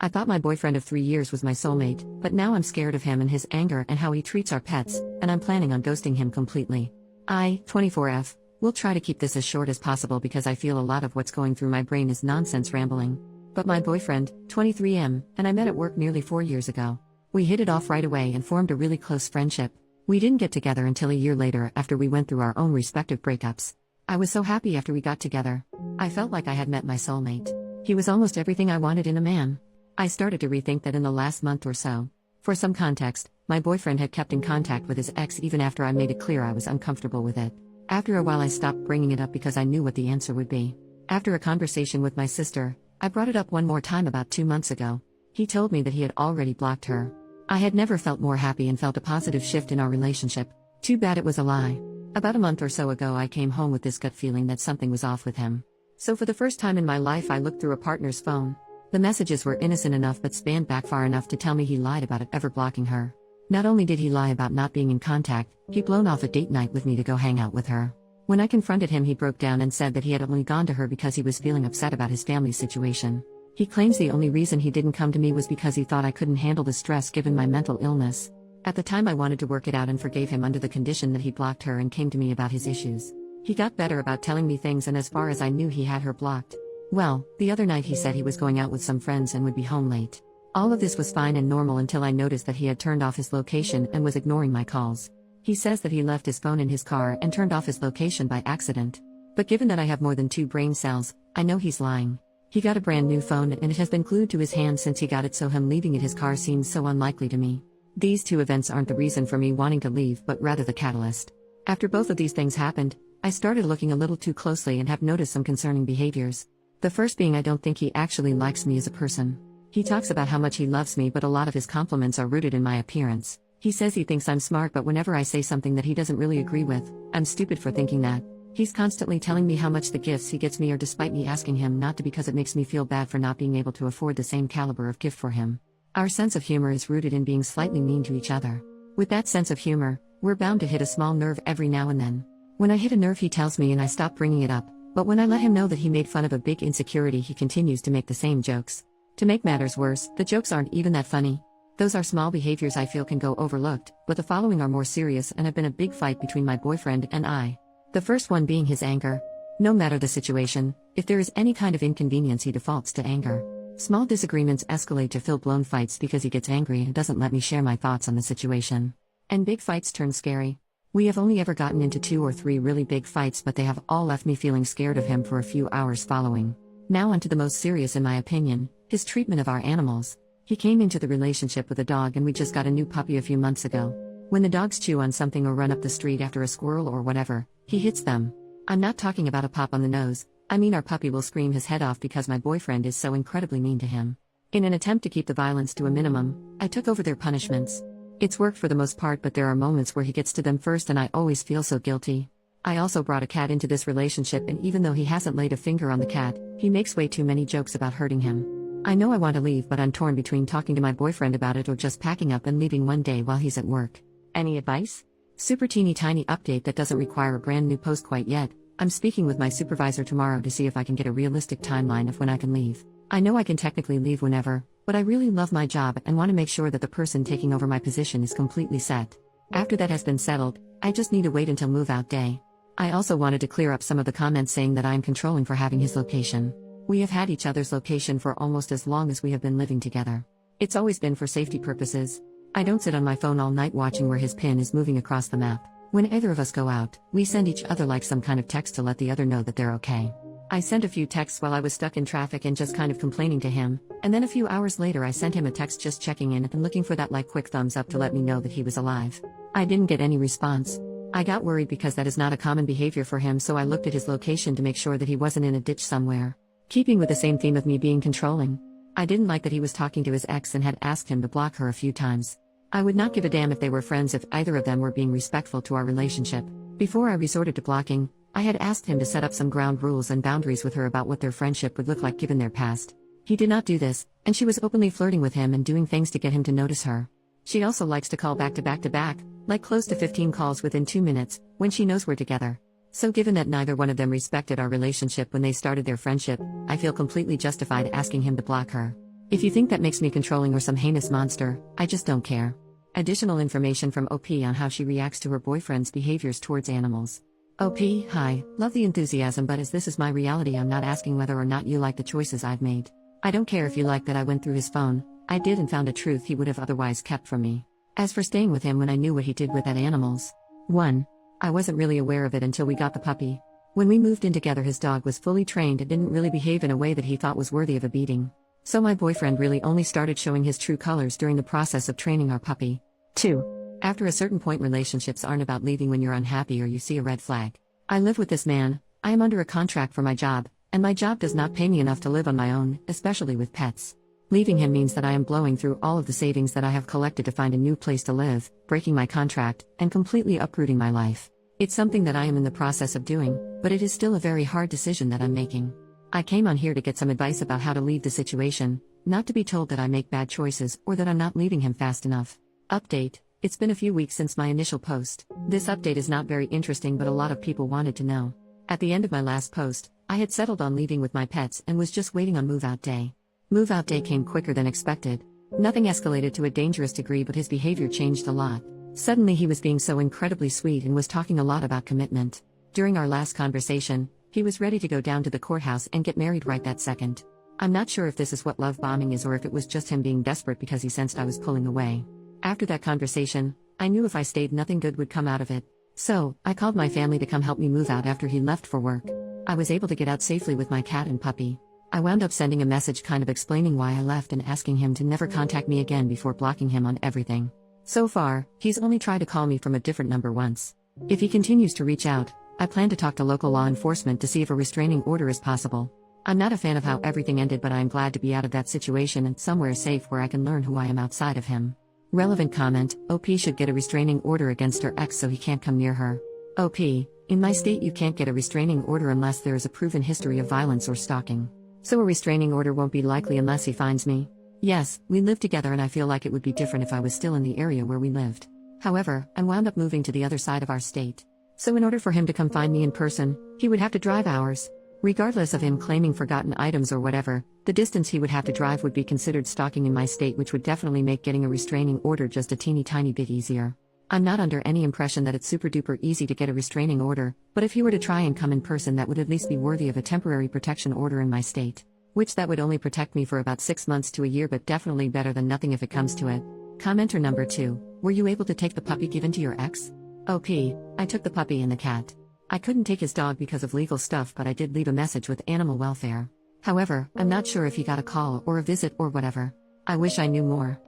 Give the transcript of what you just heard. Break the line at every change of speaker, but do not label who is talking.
I thought my boyfriend of 3 years was my soulmate, but now I'm scared of him and his anger and how he treats our pets, and I'm planning on ghosting him completely. I, 24F, will try to keep this as short as possible because I feel a lot of what's going through my brain is nonsense rambling. But my boyfriend, 23M, and I met at work nearly 4 years ago. We hit it off right away and formed a really close friendship. We didn't get together until a year later after we went through our own respective breakups. I was so happy after we got together. I felt like I had met my soulmate. He was almost everything I wanted in a man. I started to rethink that in the last month or so. For some context, my boyfriend had kept in contact with his ex even after I made it clear I was uncomfortable with it. After a while I stopped bringing it up because I knew what the answer would be. After a conversation with my sister, I brought it up one more time about 2 months ago. He told me that he had already blocked her. I had never felt more happy and felt a positive shift in our relationship. Too bad it was a lie. About a month or so ago I came home with this gut feeling that something was off with him. So for the first time in my life I looked through a partner's phone. The messages were innocent enough but spanned back far enough to tell me he lied about it ever blocking her. Not only did he lie about not being in contact, he'd blown off a date night with me to go hang out with her. When I confronted him he broke down and said that he had only gone to her because he was feeling upset about his family's situation. He claims the only reason he didn't come to me was because he thought I couldn't handle the stress given my mental illness. At the time I wanted to work it out and forgave him under the condition that he blocked her and came to me about his issues. He got better about telling me things, and as far as I knew he had her blocked. Well, the other night he said he was going out with some friends and would be home late. All of this was fine and normal until I noticed that he had turned off his location and was ignoring my calls. He says that he left his phone in his car and turned off his location by accident. But given that I have more than 2 brain cells, I know he's lying. He got a brand new phone and it has been glued to his hand since he got it, so him leaving it his car seems so unlikely to me. These 2 events aren't the reason for me wanting to leave but rather the catalyst. After both of these things happened, I started looking a little too closely and have noticed some concerning behaviors. The first being I don't think he actually likes me as a person. He talks about how much he loves me, but a lot of his compliments are rooted in my appearance. He says he thinks I'm smart, but whenever I say something that he doesn't really agree with, I'm stupid for thinking that. He's constantly telling me how much the gifts he gets me are despite me asking him not to, because it makes me feel bad for not being able to afford the same caliber of gift for him. Our sense of humor is rooted in being slightly mean to each other. With that sense of humor, we're bound to hit a small nerve every now and then. When I hit a nerve he tells me and I stop bringing it up, but when I let him know that he made fun of a big insecurity he continues to make the same jokes. To make matters worse, the jokes aren't even that funny. Those are small behaviors I feel can go overlooked, but the following are more serious and have been a big fight between my boyfriend and I. The first one being his anger. No matter the situation, if there is any kind of inconvenience he defaults to anger. Small disagreements escalate to full-blown fights because he gets angry and doesn't let me share my thoughts on the situation. And big fights turn scary. We have only ever gotten into 2 or 3 really big fights, but they have all left me feeling scared of him for a few hours following. Now onto the most serious in my opinion, his treatment of our animals. He came into the relationship with a dog and we just got a new puppy a few months ago. When the dogs chew on something or run up the street after a squirrel or whatever, he hits them. I'm not talking about a pop on the nose, I mean our puppy will scream his head off because my boyfriend is so incredibly mean to him. In an attempt to keep the violence to a minimum, I took over their punishments. It's worked for the most part, but there are moments where he gets to them first and I always feel so guilty. I also brought a cat into this relationship, and even though he hasn't laid a finger on the cat, he makes way too many jokes about hurting him. I know I want to leave, but I'm torn between talking to my boyfriend about it or just packing up and leaving one day while he's at work. Any advice? Super teeny tiny update that doesn't require a brand new post quite yet. I'm speaking with my supervisor tomorrow to see if I can get a realistic timeline of when I can leave. I know I can technically leave whenever, but I really love my job and want to make sure that the person taking over my position is completely set. After that has been settled, I just need to wait until move-out day. I also wanted to clear up some of the comments saying that I am controlling for having his location. We have had each other's location for almost as long as we have been living together. It's always been for safety purposes. I don't sit on my phone all night watching where his pin is moving across the map. When either of us go out, we send each other like some kind of text to let the other know that they're okay. I sent a few texts while I was stuck in traffic and just kind of complaining to him, and then a few hours later I sent him a text just checking in and looking for that like quick thumbs up to let me know that he was alive. I didn't get any response. I got worried because that is not a common behavior for him, so I looked at his location to make sure that he wasn't in a ditch somewhere. Keeping with the same theme of me being controlling. I didn't like that he was talking to his ex and had asked him to block her a few times. I would not give a damn if they were friends if either of them were being respectful to our relationship. Before I resorted to blocking, I had asked him to set up some ground rules and boundaries with her about what their friendship would look like given their past. He did not do this, and she was openly flirting with him and doing things to get him to notice her. She also likes to call back to back to back, like close to 15 calls within 2 minutes, when she knows we're together. So given that neither one of them respected our relationship when they started their friendship, I feel completely justified asking him to block her. If you think that makes me controlling or some heinous monster, I just don't care. Additional information from OP on how she reacts to her boyfriend's behaviors towards animals. OP, hi, love the enthusiasm, but as this is my reality, I'm not asking whether or not you like the choices I've made. I don't care if you like that I went through his phone. I did and found a truth he would have otherwise kept from me. As for staying with him when I knew what he did with that animals. 1. I wasn't really aware of it until we got the puppy. When we moved in together, his dog was fully trained and didn't really behave in a way that he thought was worthy of a beating. So my boyfriend really only started showing his true colors during the process of training our puppy. 2. After a certain point, relationships aren't about leaving when you're unhappy or you see a red flag. I live with this man, I am under a contract for my job, and my job does not pay me enough to live on my own, especially with pets. Leaving him means that I am blowing through all of the savings that I have collected to find a new place to live, breaking my contract, and completely uprooting my life. It's something that I am in the process of doing, but it is still a very hard decision that I'm making. I came on here to get some advice about how to leave the situation, not to be told that I make bad choices or that I'm not leaving him fast enough. Update: it's been a few weeks since my initial post. This update is not very interesting, but a lot of people wanted to know. At the end of my last post, I had settled on leaving with my pets and was just waiting on move-out day. Move-out day came quicker than expected. Nothing escalated to a dangerous degree, but his behavior changed a lot. Suddenly he was being so incredibly sweet and was talking a lot about commitment. During our last conversation, he was ready to go down to the courthouse and get married right that second. I'm not sure if this is what love bombing is or if it was just him being desperate because he sensed I was pulling away. After that conversation, I knew if I stayed, nothing good would come out of it. So, I called my family to come help me move out after he left for work. I was able to get out safely with my cat and puppy. I wound up sending a message kind of explaining why I left and asking him to never contact me again before blocking him on everything. So far, he's only tried to call me from a different number once. If he continues to reach out, I plan to talk to local law enforcement to see if a restraining order is possible. I'm not a fan of how everything ended, but I am glad to be out of that situation and somewhere safe where I can learn who I am outside of him. Relevant comment: OP should get a restraining order against her ex so he can't come near her. OP, in my state you can't get a restraining order unless there is a proven history of violence or stalking. So a restraining order won't be likely unless he finds me. Yes, we live together and I feel like it would be different if I was still in the area where we lived. However, I wound up moving to the other side of our state. So in order for him to come find me in person, he would have to drive hours. Regardless of him claiming forgotten items or whatever, the distance he would have to drive would be considered stalking in my state, which would definitely make getting a restraining order just a teeny tiny bit easier. I'm not under any impression that it's super duper easy to get a restraining order, but if he were to try and come in person, that would at least be worthy of a temporary protection order in my state. Which that would only protect me for about 6 months to a year, but definitely better than nothing if it comes to it. Commenter number 2, were you able to take the puppy given to your ex? OP, I took the puppy and the cat. I couldn't take his dog because of legal stuff, but I did leave a message with animal welfare. However, I'm not sure if he got a call or a visit or whatever. I wish I knew more.